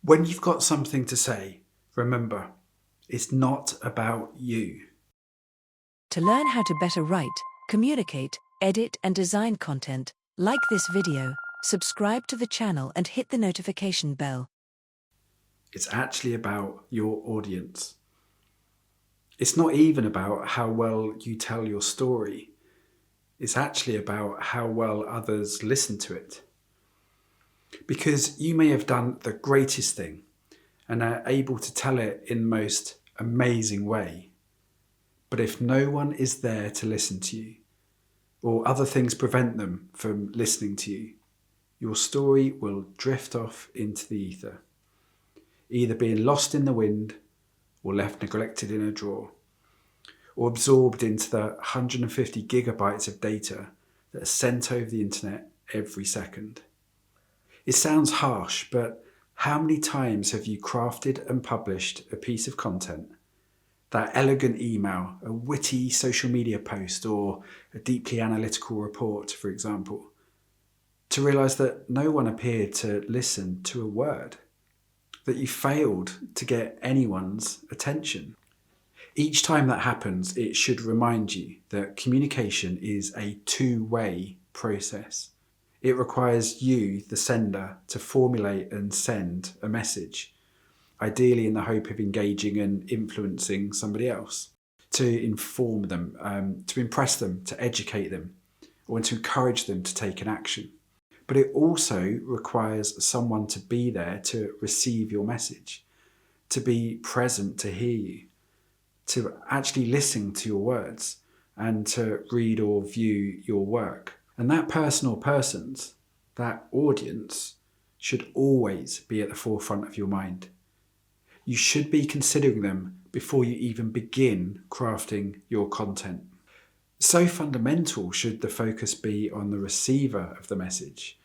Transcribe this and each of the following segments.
When you've got something to say, remember, it's not about you. To learn how to better write, communicate, edit and design content, like this video, subscribe to the channel and hit the notification bell. It's actually about your audience. It's not even about how well you tell your story. It's actually about how well others listen to it. Because you may have done the greatest thing and are able to tell it in the most amazing way. But if no one is there to listen to you, or other things prevent them from listening to you, your story will drift off into the ether, either being lost in the wind or left neglected in a drawer, or absorbed into the 150 gigabytes of data that are sent over the internet every second. It sounds harsh, but how many times have you crafted and published a piece of content, that elegant email, a witty social media post, or a deeply analytical report, for example, to realise that no one appeared to listen to a word, that you failed to get anyone's attention? Each time that happens, it should remind you that communication is a two-way process. It requires you, the sender, to formulate and send a message, ideally in the hope of engaging and influencing somebody else, to inform them, to impress them, to educate them, or to encourage them to take an action. But it also requires someone to be there to receive your message, to be present to hear you, to actually listen to your words, and to read or view your work. And that person or persons, that audience, should always be at the forefront of your mind. You should be considering them before you even begin crafting your content. So fundamental should the focus be on the receiver of the message.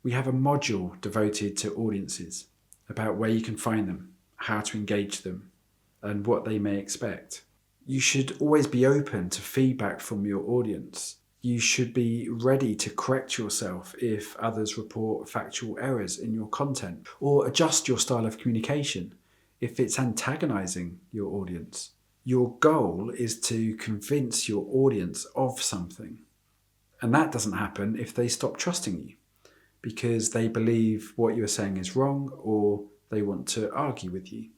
We have a module devoted to audiences, about where you can find them, how to engage them, and what they may expect. You should always be open to feedback from your audience. You should be ready to correct yourself if others report factual errors in your content, or adjust your style of communication if it's antagonizing your audience. Your goal is to convince your audience of something. And that doesn't happen if they stop trusting you, because they believe what you're saying is wrong, or they want to argue with you.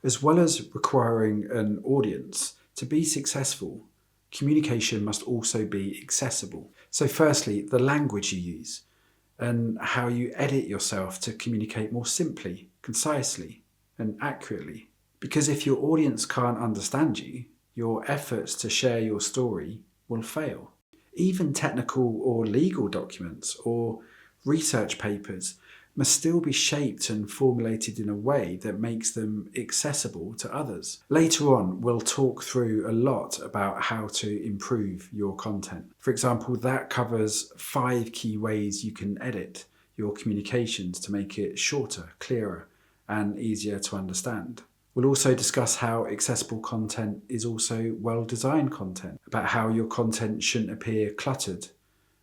As well as requiring an audience, to be successful, communication must also be accessible. So firstly, the language you use and how you edit yourself to communicate more simply, concisely, and accurately. Because if your audience can't understand you, your efforts to share your story will fail. Even technical or legal documents or research papers must still be shaped and formulated in a way that makes them accessible to others. Later on, we'll talk through a lot about how to improve your content. For example, that covers 5 key ways you can edit your communications to make it shorter, clearer, and easier to understand. We'll also discuss how accessible content is also well-designed content, about how your content shouldn't appear cluttered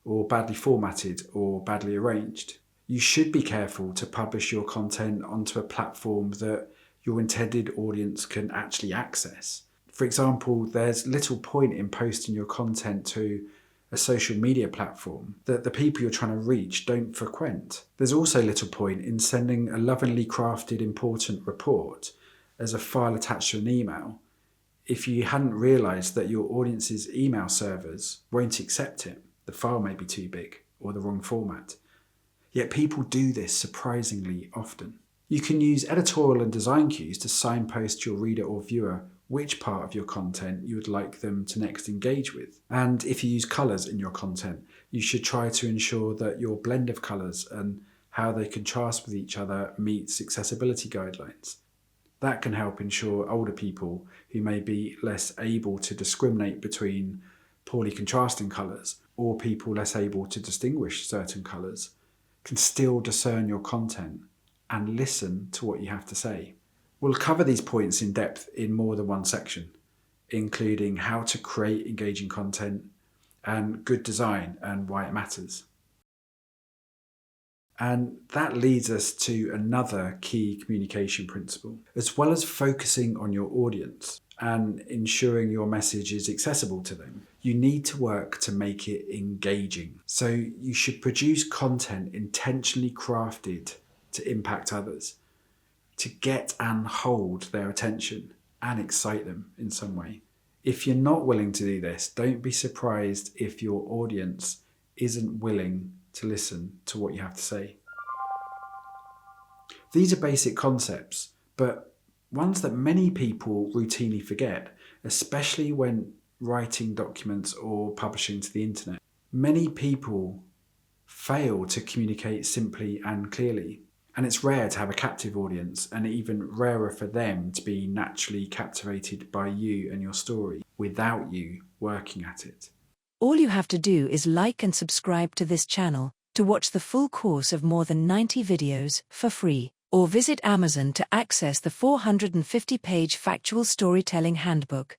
or badly formatted or badly arranged. You should be careful to publish your content onto a platform that your intended audience can actually access. For example, there's little point in posting your content to a social media platform that the people you're trying to reach don't frequent. There's also little point in sending a lovingly crafted important report as a file attached to an email if you hadn't realised that your audience's email servers won't accept it. The file may be too big or the wrong format. Yet people do this surprisingly often. You can use editorial and design cues to signpost your reader or viewer which part of your content you would like them to next engage with. And if you use colours in your content, you should try to ensure that your blend of colours and how they contrast with each other meets accessibility guidelines. That can help ensure older people who may be less able to discriminate between poorly contrasting colours, or people less able to distinguish certain colours, can still discern your content and listen to what you have to say. We'll cover these points in depth in more than one section, including how to create engaging content and good design and why it matters. And that leads us to another key communication principle. As well as focusing on your audience and ensuring your message is accessible to them, you need to work to make it engaging. So you should produce content intentionally crafted to impact others, to get and hold their attention and excite them in some way. If you're not willing to do this, don't be surprised if your audience isn't willing to listen to what you have to say. These are basic concepts, but ones that many people routinely forget, especially when writing documents or publishing to the internet. Many people fail to communicate simply and clearly, and it's rare to have a captive audience, and even rarer for them to be naturally captivated by you and your story without you working at it. All you have to do is like and subscribe to this channel to watch the full course of more than 90 videos for free, or visit Amazon to access the 450-page Factual Storytelling Handbook.